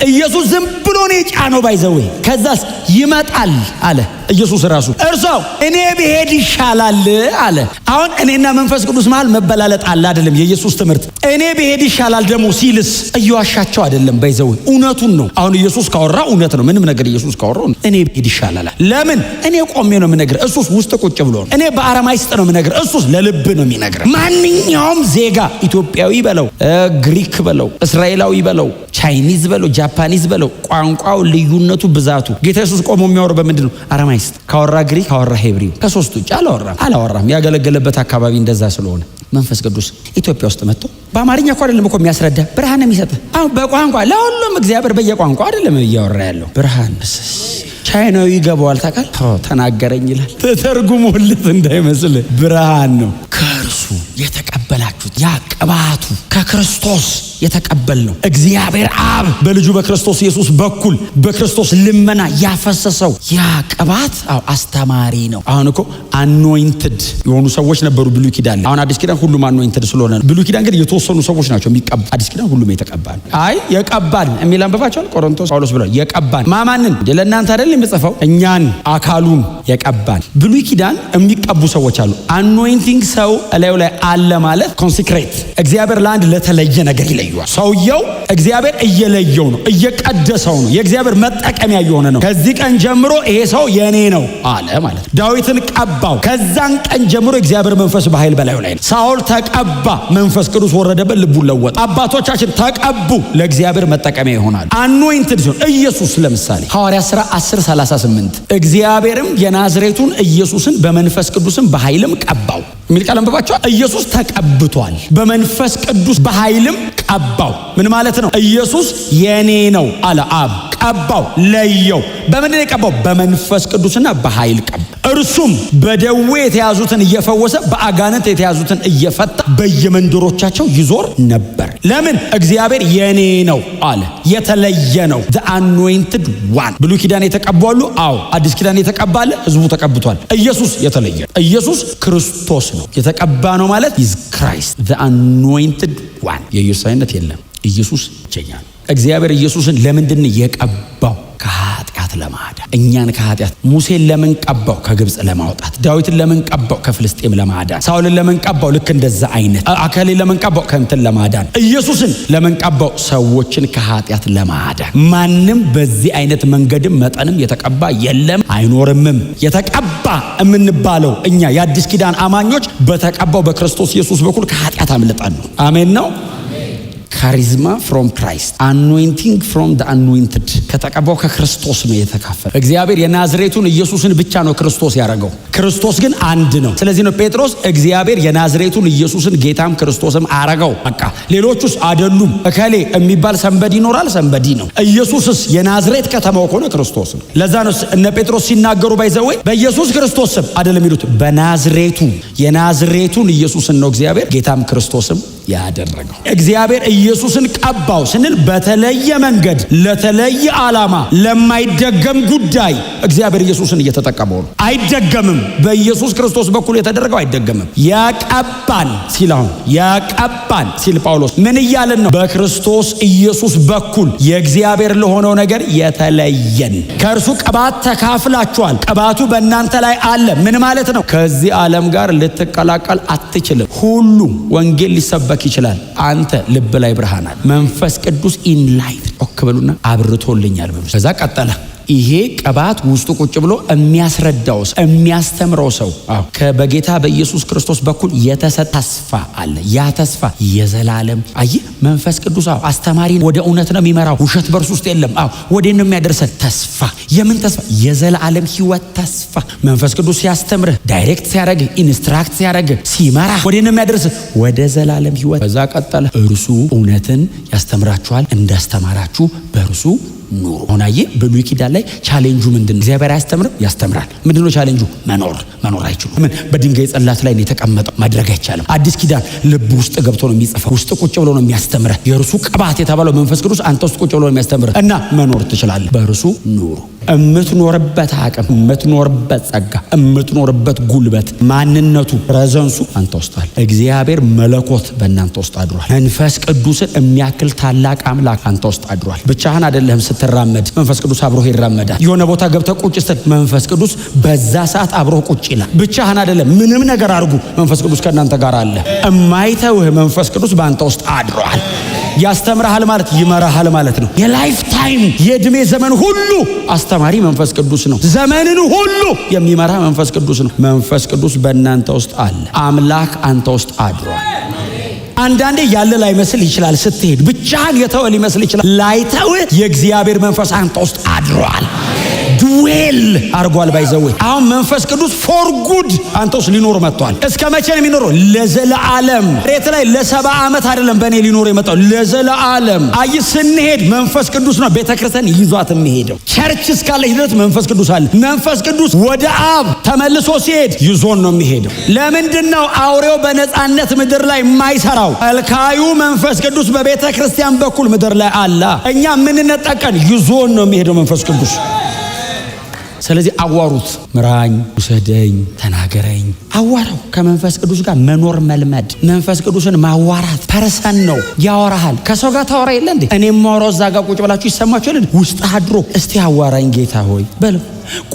ኢየሱስ ዝም ብሎ ነው የጫነው ባይዘው ከዛስ ይመጣል አለ ኢየሱስ ራሱ እርሷው እኔ ብሄድ ይሻላል አለ። አሁን እኔና መንፈስ ቅዱስ መሃል መበላለጥ አለ አይደለም? የኢየሱስ ትምህርት እኔ ብሄድ ይሻላል ደግሞ ሲልስ እየዋሻቸው አይደለም ባይዘው እውነቱን ነው። አሁን ኢየሱስ ካወራ እውነት ነው። ምንም ነገር ኢየሱስ ካወራው እኔ ብሄድ ይሻላል። ለምን? እኔ ቆሜ ነው የምነግርህ፣ እሱስ ውስጥ ቁጭ ብሎ ነው። እኔ በአረማይስጥ ነው የምነግርህ፣ እሱስ ለልብ ነው የሚነግርህ። ማንኛውም ዜጋ ኢትዮጵያዊ በለው፣ ግሪክ በለው፣ እስራኤላዊ በለው፣ ቻይኒዝ በለው፣ ጃፓኒዝ በለው፣ ቋንቋው ልዩነቱ ብዛቱ ጌታ ኢየሱስ ቆሞ የሚያወራው በምንድን ነው? አረማይስጥ ካወራ ግሪክ ካወራ ሄብሪው ከሶስቱ ውጭ አላወራም። ያገለገለበት አካባቢ እንደዛ ስለሆነ መንፈስ ቅዱስ ኢትዮጵያ ውስጥ መጥቶ በአማርኛ እኮ አይደለም እኮ የሚያስረዳ ብርሃን ነው የሚሰጥ። አሁን በቋንቋ ለሁሉም እግዚአብሔር በየቋንቋ አይደለም እያወራ ያለው ብርሃን ቻይናዊ ይገባዋል። ታውቃለህ ተናገረኝ ይላል። ተተርጉሞልት እንዳይመስል ብርሃን ነው። ከእርሱ የተቀበላችሁት ያ ቅባቱ ከክርስቶስ የተቀበልነው እግዚአብሔር አብ በልጁ በክርስቶስ ኢየሱስ በኩል በክርስቶስ ልመና ያፈሰሰው ያ ቅባት አስተማሪ ነው። አሁን እኮ አኖይንትድ የሆኑ ሰዎች ነበሩ ብሉይ ኪዳን። አሁን አዲስ ኪዳን ሁሉም አኖይንትድ ስለሆነ ነው። ብሉይ ኪዳን ግን የተወሰኑ ሰዎች ናቸው የሚቀባ። አዲስ ኪዳን ሁሉም የተቀባን የቀባን የሚል አንብባቸዋል። ቆሮንቶስ ጳውሎስ ብለው የቀባን ማማንን ለእናንተ አይደል የምጽፈው እኛን አካሉን የቀባን። ብሉይ ኪዳን የሚቀቡ ሰዎች አሉ። አኖይንቲንግ ሰው እላዩ ላይ አለ ማለት ኮንሲክሬት እግዚአብሔር ለአንድ ለተለየ ነገር ይለየዋል። ሰውየው እግዚአብሔር እየለየው ነው፣ እየቀደሰው ነው፣ የእግዚአብሔር መጠቀሚያ እየሆነ ነው። ከዚህ ቀን ጀምሮ ይሄ ሰው የኔ ነው አለ ማለት ነው። ዳዊትን ቀባው። ከዛን ቀን ጀምሮ እግዚአብሔር መንፈስ በኃይል በላዩ ላይ ነው። ሳኦል ተቀባ፣ መንፈስ ቅዱስ ወረደበት፣ ልቡን ለወጠ። አባቶቻችን ተቀቡ፣ ለእግዚአብሔር መጠቀሚያ ይሆናል። አኖይንትድ ሲሆን ኢየሱስ ለምሳሌ ሐዋርያት ሥራ 10:38 እግዚአብሔርም የናዝሬቱን ኢየሱስን በመንፈስ ቅዱስም በኃይልም ቀባው የሚል ቃል አንብባችኋል። ኢየሱስ ተቀብቷል፣ በመንፈስ ቅዱስ በኃይልም ቀባው። ምን ማለት ነው? ኢየሱስ የኔ ነው አለ አብ። ቀባው፣ ለየው። በምንድን ነው የቀባው? በመንፈስ ቅዱስና በኃይል ቀባው። እርሱም በደዌ የተያዙትን እየፈወሰ በአጋንንት የተያዙትን እየፈታ በየመንደሮቻቸው ይዞር ነበር። ለምን? እግዚአብሔር የኔ ነው አለ። የተለየ ነው። the anointed one። ብሉይ ኪዳን የተቀባሉ። አዎ አዲስ ኪዳን የተቀባለ ህዝቡ ተቀብቷል። ኢየሱስ የተለየ ነው። ኢየሱስ ክርስቶስ ነው። የተቀባ ነው ማለት is Christ the anointed one። የኢየሱስ አይነት የለም። ኢየሱስ ብቸኛ ነው። እግዚአብሔር ኢየሱስን ለምንድን የቀባው? ከኃጢአት ለማዳን እኛን ከኃጢአት ሙሴን ለምን ቀባው? ከግብጽ ለማውጣት። ዳዊትን ለምን ቀባው? ከፍልስጤም ለማዳን። ሳውልን ለምን ቀባው? ልክ እንደዛ አይነት አካሌ ለምን ቀባው? ከእንትን ለማዳን። ኢየሱስን ለምን ቀባው? ሰዎችን ከኃጢአት ለማዳን። ማንም በዚህ አይነት መንገድም መጠንም የተቀባ የለም አይኖርምም። የተቀባ የምንባለው እኛ የአዲስ ኪዳን አማኞች በተቀባው በክርስቶስ ኢየሱስ በኩል ከኃጢአት አምልጠን ነው። አሜን ነው። ካሪዝማ ፍሮም ክራይስት አኖይንቲንግ ፍሮም ዘ አኖይንትድ ከተቀባው ከክርስቶስ ነው የተካፈለ። እግዚአብሔር የናዝሬቱን ኢየሱስን ብቻ ነው ክርስቶስ ያደረገው። ክርስቶስ ግን አንድ ነው። ስለዚህ ነው ጴጥሮስ እግዚአብሔር የናዝሬቱን ኢየሱስን ጌታም ክርስቶስም አረገው። በቃ ሌሎቹስ አይደሉም። እከሌ የሚባል ሰንበዲ ይኖራል፣ ሰንበዲ ነው። ኢየሱስስ የናዝሬት ከተማው ከሆነ ክርስቶስ ነው። ለዛ ነው እነ ጴጥሮስ ሲናገሩ ባይዘወይ በኢየሱስ ክርስቶስ ስም አይደለም የሚሉት፣ በናዝሬቱ የናዝሬቱን ኢየሱስን ነው እግዚአብሔር ጌታም ክርስቶስም ያደረገው። እግዚአብሔር ኢየሱስን ቀባው ስንል በተለየ መንገድ ለተለየ ዓላማ ለማይደገም ጉዳይ እግዚአብሔር ኢየሱስን እየተጠቀመው ነው። አይደገምም። በኢየሱስ ክርስቶስ በኩል የተደረገው አይደገምም። ያቀባን ሲል አሁን ያቀባን ሲል ጳውሎስ ምን እያለን ነው? በክርስቶስ ኢየሱስ በኩል የእግዚአብሔር ለሆነው ነገር የተለየን ከእርሱ ቅባት ተካፍላችኋል። ቅባቱ በእናንተ ላይ አለ። ምን ማለት ነው? ከዚህ ዓለም ጋር ልትቀላቀል አትችልም። ሁሉ ወንጌል ሊሰበክ ይችላል። አንተ ልብ ላይ ብርሃን አለ። መንፈስ ቅዱስ ኢንላይት ኦክበሉና አብርቶልኛል ብሎ ከዛ ቀጠለ። ይሄ ቅባት ውስጡ ቁጭ ብሎ የሚያስረዳው ሰው የሚያስተምረው ሰው በጌታ በኢየሱስ ክርስቶስ በኩል የተሰጠ ተስፋ አለ። ያ ተስፋ የዘላለም መንፈስ ቅዱስ አስተማሪ ወደ እውነት ነው የሚመራው። ውሸት በርሱ ውስጥ የለም። ወደ ነው የሚያደርሰን ተስፋ። የምን ተስፋ? የዘላለም ሕይወት ተስፋ። መንፈስ ቅዱስ ሲያስተምርህ፣ ዳይሬክት ሲያደርግህ፣ ኢንስትራክት ሲያደርግህ፣ ሲመራህ ወደ ነው የሚያደርሰን? ወደ ዘላለም ሕይወት። ከዛ ቀጠለ። እርሱ እውነትን ያስተምራችኋል፣ እንዳስተማራችሁ በእርሱ ኑሩ። ሆናዬ በብሉይ ኪዳን ላይ ቻሌንጁ ምንድነው? እግዚአብሔር አያስተምርም? ያስተምራል። ምንድነው ቻሌንጁ? መኖር አይችሉም። ምን በድንጋይ ጽላት ላይ ነው የተቀመጠው። ማድረግ አይቻልም። አዲስ ኪዳን ልብ ውስጥ ገብቶ ነው የሚጽፈው። ውስጥ ቁጭ ብሎ ነው የሚያስተምረህ። የእርሱ ቅባት የተባለው መንፈስ ቅዱስ አንተ ውስጥ ቁጭ ብሎ ነው የሚያስተምረህ እና መኖር ትችላለህ። በእርሱ ኑሩ። የምትኖርበት አቅም፣ የምትኖርበት ጸጋ፣ የምትኖርበት ጉልበት፣ ማንነቱ፣ ፕሬዘንሱ አንተ ውስጥ አለ። እግዚአብሔር መለኮት በእናንተ ውስጥ አድሯል። መንፈስ ቅዱስን የሚያክል ታላቅ አምላክ አንተ ውስጥ አድሯል። ብቻህን አይደለህም። ስትራመድ መንፈስ ቅዱስ አብሮህ ይራመዳል። የሆነ ቦታ ገብተህ ቁጭ ስትል መንፈስ ቅዱስ በዛ ሰዓት አብሮህ ቁጭ ይላል። ብቻህን አይደለም። ምንም ነገር አድርጉ፣ መንፈስ ቅዱስ ከእናንተ ጋር አለ። የማይተውህ መንፈስ ቅዱስ በአንተ ውስጥ አድሯል። ያስተምርሃል ማለት ይመራሃል ማለት ነው። የላይፍ ታይም የእድሜ ዘመን ሁሉ አስተማሪ መንፈስ ቅዱስ ነው። ዘመንን ሁሉ የሚመራ መንፈስ ቅዱስ ነው። መንፈስ ቅዱስ በእናንተ ውስጥ አለ። አምላክ አንተ ውስጥ አድሯል። አንዳንዴ ያለ ላይመስል ይችላል። ስትሄድ ብቻህን የተወ ሊመስል ይችላል። ላይተው የእግዚአብሔር መንፈስ አንተ ውስጥ አድሯል። ድዌል አርጓል። ባይዘው አሁን መንፈስ ቅዱስ ፎር ጉድ አንተ ውስጥ ሊኖር መጥቷል። እስከ መቼ ነው የሚኖረው? ለዘላለም። ሬት ላይ ለ70 ዓመት አይደለም በእኔ ሊኖር የመጣው ለዘላለም። ስንሄድ መንፈስ ቅዱስ ነው ቤተክርስቲያን ይዟት የሚሄደው። ቸርች እስካለች ድረስ መንፈስ ቅዱስ አለ። መንፈስ ቅዱስ ወደ አብ ተመልሶ ሲሄድ ይዞን ነው የሚሄደው። ለምንድን ነው አውሬው በነፃነት ምድር ላይ የማይሰራው? አልካዩ መንፈስ ቅዱስ በቤተክርስቲያን በኩል ምድር ላይ አለ። እኛ የምንነጠቀን ይዞን ነው የሚሄደው መንፈስ ቅዱስ። ስለዚህ አዋሩት። ምራኝ፣ ውሰደኝ፣ ተናገረኝ። አዋራው። ከመንፈስ ቅዱስ ጋር መኖር መልመድ። መንፈስ ቅዱስን ማዋራት ፐርሰን ነው። ያወራሃል። ከሰው ጋር ታወራ የለ እንዴ? እኔም ማወራው እዛ ጋር ቁጭ ብላችሁ ይሰማችኋል እንዴ? ውስጥ አድሮ እስቲ አዋራኝ ጌታ ሆይ በለው።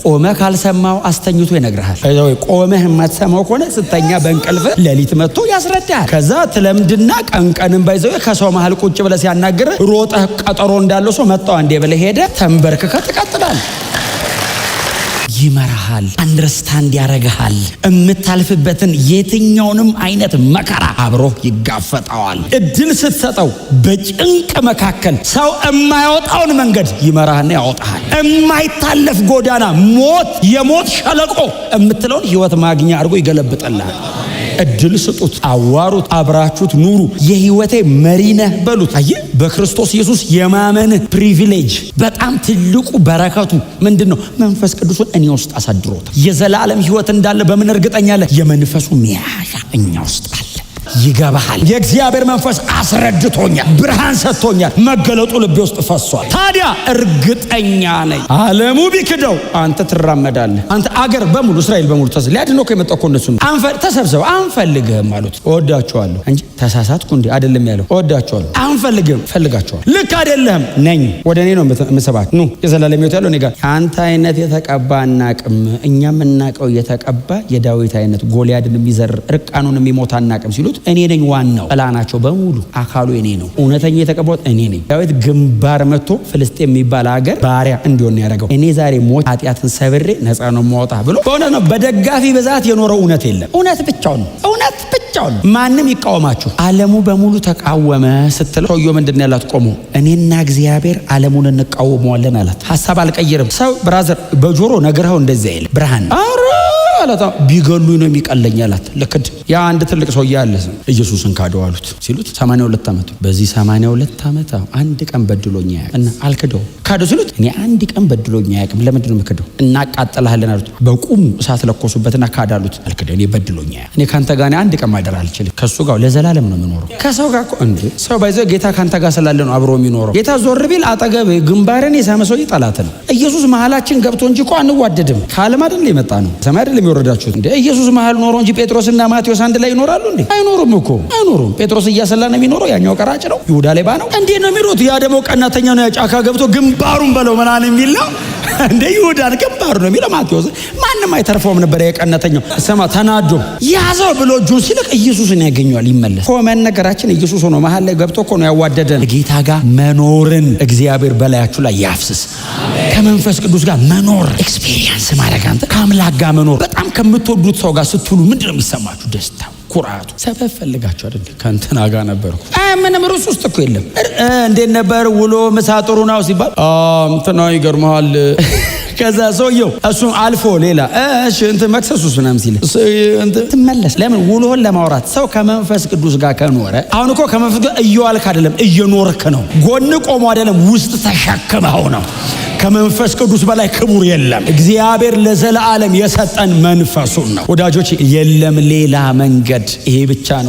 ቆመህ ካልሰማው አስተኝቶ ይነግርሃል። ቆመህ የማትሰማው ከሆነ ስተኛ በእንቅልፍ ሌሊት መጥቶ ያስረዳሃል። ከዛ ትለምድና ቀንቀንም ባይዘው ከሰው መሃል ቁጭ ብለህ ሲያናግርህ ሮጠህ ቀጠሮ እንዳለው ሰው መጣው አንዴ ብለህ ሄደህ ተንበርክከህ ትቀጥላለህ። ይመራሃል። አንደርስታንድ ያረጋሃል። የምታልፍበትን የትኛውንም አይነት መከራ አብሮ ይጋፈጣዋል። እድል ስትሰጠው በጭንቅ መካከል ሰው የማያወጣውን መንገድ ይመራህና ያወጣሃል። የማይታለፍ ጎዳና፣ ሞት፣ የሞት ሸለቆ የምትለውን ህይወት ማግኛ አድርጎ ይገለብጥልሃል። እድል ስጡት፣ አዋሩት፣ አብራችሁት ኑሩ። የህይወቴ መሪ ነህ በሉት። አየህ፣ በክርስቶስ ኢየሱስ የማመን ፕሪቪሌጅ በጣም ትልቁ በረከቱ ምንድነው? መንፈስ ቅዱስን እኔ ውስጥ አሳድሮታል። የዘላለም ህይወት እንዳለ በምን እርግጠኛ ነህ? የመንፈሱ መያዣ እኛ ውስጥ አለ። ይገባሃል። የእግዚአብሔር መንፈስ አስረድቶኛል፣ ብርሃን ሰጥቶኛል፣ መገለጡ ልቤ ውስጥ ፈሷል። ታዲያ እርግጠኛ ነኝ ዓለሙ ቢክደው አንተ ትራመዳለህ። አንተ አገር በሙሉ እስራኤል በሙሉ ሊያድነው እኮ የመጣው እኮ እነሱ ነው። ተሰብስበው አንፈልግህም አሉት። እወዳቸዋለሁ እንጂ ተሳሳትኩ እንዴ? አይደለም ያለው እወዳቸዋለሁ፣ አንፈልግህም፣ ፈልጋቸዋል። ልክ አይደለህም ነኝ፣ ወደ እኔ ነው የምሰባክ ኑ የዘላለም ሕይወት ያለው እኔ ጋር። አንተ አይነት የተቀባ አናቅም፣ እኛ የምናቀው የተቀባ የዳዊት አይነት ጎልያድን የሚዘር እርቃኑን የሚሞት አናቅም ሲሉት እኔ ነኝ ዋናው። ጥላናቸው በሙሉ አካሉ እኔ ነው፣ እውነተኛ የተቀባሁት እኔ ነኝ። ዳዊት ግንባር መጥቶ ፍልስጤም የሚባል ሀገር ባሪያ እንዲሆን ያደረገው እኔ ዛሬ ሞት ኃጢአትን ሰብሬ ነፃ ነው የማወጣ ብሎ በእውነት ነው። በደጋፊ ብዛት የኖረው እውነት የለም። እውነት ብቻውን ነው። እውነት ብቻውን ነው። ማንም ይቃወማችሁ። ዓለሙ በሙሉ ተቃወመ ስትለው ሰውየው ምንድን ያላት ቆሞ እኔና እግዚአብሔር ዓለሙን እንቃወመዋለን አላት። ሀሳብ አልቀይርም። ሰው ብራዘር በጆሮ ነግረኸው እንደዚህ አይል ብርሃን አላታ ቢገሉኝ ነው የሚቀለኝ አላት። ለክድ ያ አንድ ትልቅ ሰውዬ አለ ኢየሱስን ካደው አሉት ሲሉት 82 ዓመቱ በዚህ 82 ዓመት አንድ ቀን በድሎኝ አያውቅም እና አልክደው ካደው ሲሉት እኔ አንድ ቀን በድሎኝ አያውቅም ለምንድን ነው የምክደው? እናቃጥልሃለን አሉት። በቁም እሳት ለኮሱበትና ካዳሉት። አልክደው እኔ በድሎኝ አያውቅም። እኔ ካንተ ጋር አንድ ቀን ማደር አልችልም። ከሱ ጋር ለዘላለም ነው የምኖረው። ከሰው ጋር እንዴ ሰው ባይዘው ጌታ ካንተ ጋር ስላለ ነው አብሮ የሚኖረው። ጌታ ዞር ቢል አጠገብ ግንባርን የሳመ ሰው ጠላት ነው። ኢየሱስ መሀላችን ገብቶ እንጂ እኮ አንዋደድም። ከዓለም አይደል የመጣ ነው፣ ሰማይ አይደል ወረዳችሁት እንዴ? ኢየሱስ መሃል ኖሮ እንጂ ጴጥሮስና ማቴዎስ አንድ ላይ ይኖራሉ እንዴ? አይኖሩም እኮ አይኖሩም። ጴጥሮስ እያሰላ ነው የሚኖረው፣ ያኛው ቀራጭ ነው፣ ይሁዳ ሌባ ነው። እንዴት ነው የሚሮጥ? ያ ደግሞ ቀናተኛ ነው፣ ጫካ ገብቶ ግንባሩን በለው ምናምን የሚል ነው እንዴ? ይሁዳን ግንባሩ ነው የሚለው። ማቴዎስ ማንም አይተርፈውም ነበር። የቀናተኛው ሰማ ተናዶ ያዘው ብሎ እጁን ሲልቅ ኢየሱስን ያገኘዋል፣ ይመለስ እኮ መነገራችን። ኢየሱስ ሆኖ መሃል ላይ ገብቶ እኮ ነው ያዋደደን። ጌታ ጋር መኖርን እግዚአብሔር በላያችሁ ላይ ያፍስስ። ከመንፈስ ቅዱስ ጋር መኖር ኤክስፒሪየንስ ማድረግ አንተ ከአምላክ ጋር መኖር በጣም ከምትወዱት ሰው ጋር ስትውሉ ምንድን ነው የሚሰማችሁ? ደስታ፣ ኩራቱ። ሰበብ ፈልጋችሁ አይደል? ከእንትና ጋር ነበርኩ ምንም ርዕስ ውስጥ እኮ የለም። እንዴት ነበር ውሎ? ምሳ ጥሩ ነው ሲባል እንትና ይገርመሃል ከዛ ሰውየው እሱን አልፎ ሌላ እሺ እንትን መክሰሱስ ምናምን ሲል ትመለስ። ለምን? ውሎህን ለማውራት። ሰው ከመንፈስ ቅዱስ ጋር ከኖረ አሁን እኮ ከመንፈስ ጋር እየዋልክ አይደለም እየኖርክ ነው። ጎን ቆሞ አይደለም ውስጥ ተሸክመው ነው። ከመንፈስ ቅዱስ በላይ ክቡር የለም። እግዚአብሔር ለዘላለም የሰጠን መንፈሱን ነው። ወዳጆች የለም ሌላ መንገድ፣ ይሄ ብቻ ነው።